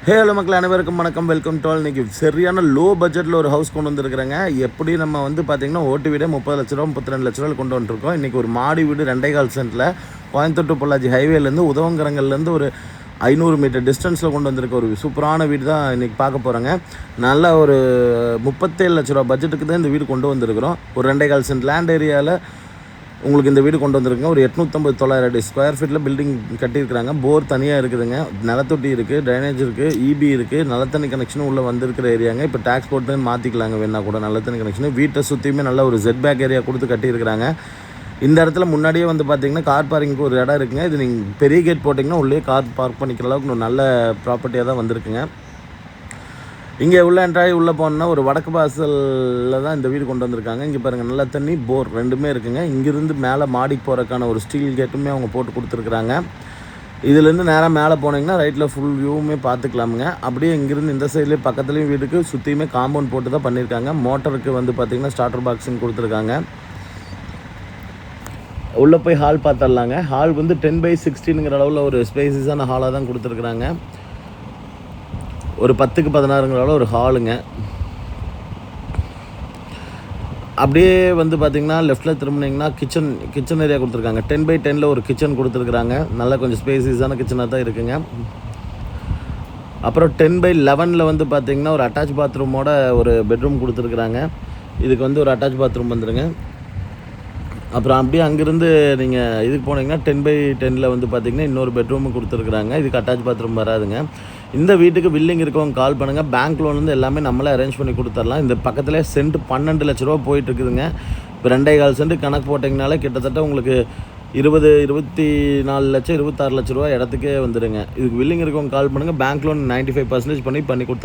Hello மக்கள் அனைவருக்கும் வணக்கம். Welcome to all. இன்றைக்கி சரியான லோ பட்ஜெட்டில் ஒரு ஹவுஸ் கொண்டு வந்திருக்கிறேங்க. எப்படி நம்ம வந்து பார்த்திங்கன்னா ஓட்டு வீடே 30 லட்ச ரூபா 32 லட்ச ரூபாயில் கொண்டு வந்துருக்கோம். இன்றைக்கி ஒரு மாடி வீடு 2.25 சென்ட்டில் கோயம்புத்தூர் டு பொள்ளாச்சி ஹைவேலேருந்து உதவங்கரங்கள்லேருந்து ஒரு 500 மீட்டர் டிஸ்டன்ஸில் கொண்டு வந்திருக்க ஒரு சூப்பரான வீடு தான் இன்றைக்கி பார்க்க போகிறோங்க. நல்ல ஒரு 37 லட்ச ரூபா பட்ஜெட்டுக்கு தான் இந்த வீடு கொண்டு வந்திருக்கிறோம். ஒரு 2.25 சென்ட் லேண்ட் ஏரியாவில் உங்களுக்கு இந்த வீடு கொண்டு வந்திருக்குங்க. ஒரு 850-900 ஸ்கொயர் ஃபீட்டில் பில்டிங் கட்டியிருக்கிறாங்க. போர் தனியாக இருக்குதுங்க, நிலத்தொட்டி இருக்குது, ட்ரைனேஜ் இருக்குது, இபி இருக்குது, நல்ல தண்ணி கனெக்ஷனும் உள்ளே வந்திருக்கிற ஏரியாங்க. இப்போ டேக்ஸ் போட்டு மாற்றிக்கலாங்க வேணா கூட நல்ல தண்ணி கனெக்ஷனு. வீட்டை சுற்றியுமே நல்ல ஒரு ஜெட் பேக் ஏரியா கொடுத்து கட்டியிருக்கிறாங்க. இந்த இடத்துல முன்னாடியே வந்து பார்த்திங்கன்னா கார் பார்க்கிங்க்கு ஒரு இடம் இருக்குங்க. இது நீங்கள் பெரிய கேட் போட்டிங்கன்னா உள்ளே கார் பார்க் பண்ணிக்கிற அளவுக்கு ஒரு நல்ல ப்ராப்பர்ட்டியாக தான் வந்திருக்குங்க. இங்கே உள்ள என்ட்ராகி உள்ளே போனோன்னா ஒரு வடக்கு வாசலில் தான் இந்த வீடு கொண்டு வந்திருக்காங்க. இங்கே பாருங்கள், நல்ல தண்ணி, போர் ரெண்டுமே இருக்குங்க. இங்கேருந்து மேலே மாடிக்கு போகிறதுக்கான ஒரு ஸ்டீல் கேட்டுமே அவங்க போட்டு கொடுத்துருக்குறாங்க. இதுலேருந்து நேராக மேலே போனீங்கன்னா ரைட்டில் ஃபுல் வியூவுமே பார்த்துக்கலாமுங்க. அப்படியே இங்கேருந்து இந்த சைட்லேயே பக்கத்துலேயும் வீட்டுக்கு சுற்றியுமே காம்பவுண்ட் போட்டு தான் பண்ணியிருக்காங்க. மோட்டருக்கு வந்து பார்த்திங்கன்னா ஸ்டார்டர் பாக்ஸுன்னு கொடுத்துருக்காங்க. உள்ளே போய் ஹால் பார்த்துடலாங்க. ஹால் வந்து 10/16ங்கிற அளவில் ஒரு ஸ்பேசிஸான ஹாலாக தான் கொடுத்துருக்குறாங்க. ஒரு 10க்கு 16ங்கிற அளவு ஒரு ஹாலுங்க. அப்படியே வந்து பார்த்திங்கன்னா லெஃப்ட்டில் திரும்பினீங்கன்னா கிச்சன் ஏரியா கொடுத்துருக்காங்க. 10/10ல் ஒரு கிச்சன் கொடுத்துருக்குறாங்க. நல்லா கொஞ்சம் ஸ்பேசிஸான கிச்சனாக தான் இருக்குங்க. அப்புறம் 10/11ல் வந்து பார்த்திங்கன்னா ஒரு அட்டாச் பாத்ரூமோட ஒரு பெட்ரூம் கொடுத்துருக்குறாங்க. இதுக்கு வந்து ஒரு அட்டாச் பாத்ரூம் வந்துடுங்க. அப்புறம் அப்படியே அங்கேருந்து நீங்கள் இதுக்கு போனீங்கன்னா 10/10ல் வந்து பார்த்திங்கன்னா இன்னொரு பெட்ரூமு கொடுத்துருக்குறாங்க. இதுக்கு அட்டாச் பாத்ரூம் வராதுங்க. இந்த வீட்டுக்கு வில்லிங் இருக்கவங்க கால் பண்ணுங்கள். பேங்க் லோன் வந்து எல்லாமே நம்மளே அரேஞ்ச் பண்ணி கொடுத்துடலாம். இந்த பக்கத்தில் சென்ட் 12 லட்ச ரூபா போயிட்டுருக்குதுங்க. இப்போ 2.25 சென்ட் கணக்கு போட்டிங்கனாலே கிட்டத்தட்ட உங்களுக்கு 24 லட்சம் 26 லட்ச ரூபா இடத்துக்கே வந்துடுங்க. இதுக்கு வில்லிங் இருக்கவங்க கால் பண்ணுங்கள். பேங்க் லோன் 95% பண்ணி கொடுத்து